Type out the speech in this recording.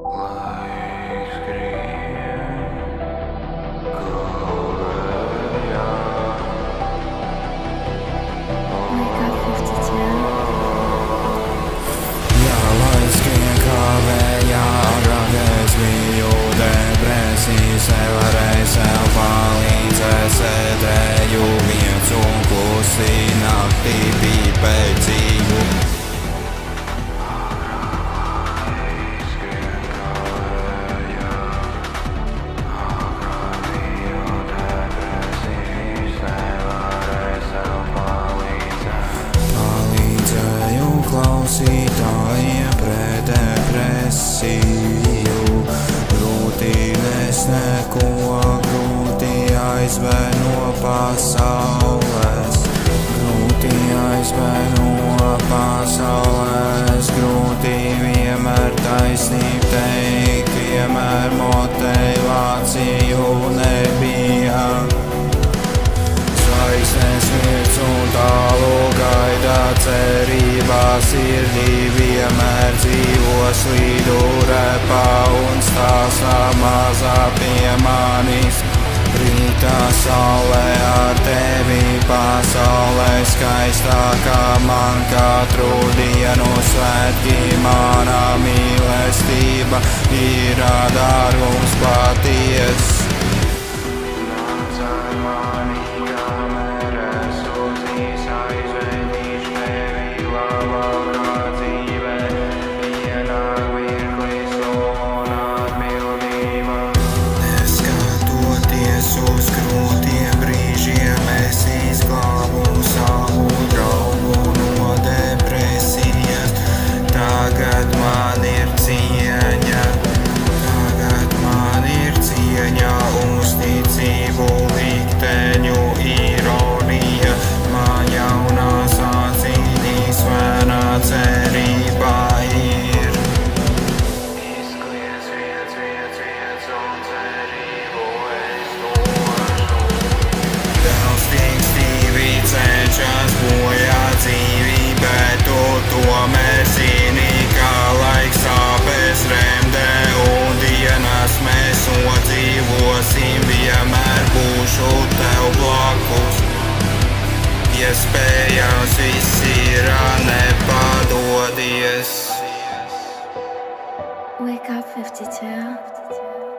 Laiks skrien kavējā. Jā, laiks skrien kavējā, agrāk biju depresijas, nevarēju sev palīdzēt, sēdēju viens un klusi naktī pīpēju dzīvu. Klausītājiem pret depresiju, grūti nest neko, grūti aizvērt no pasaules, grūti aizvērt no pasaules, grūti vienmēr taisnību teikt, vienmēr motivāciju nebija. Zvaigznes mirst un tālu gaida, cerībā sirdī vienmēr dzīvos, līdu repā un stāstā mazā pie manis. Rītā saulē ar tevi pasaulē skaistākā, man katru dienu svētki, mana mīlestība ir dārgums paties. Uz grūtiem brīžiem es izglābu savu draugu no depresijas. Tagad man ir cieņa, uzticību, likteņu ironija. Man jaunās acīs vēnā cerībā ir. Izkliedz viens un cerību es došu. Dēls tik stīvi cenšas bojāt dzīvi, bet tu tomēr zini, ka laiks sāpes remdē un dienas mēs nodzīvosim, vienmēr būšu tev blakus. Iespējams viss ir, nepadodies. Wake up 52.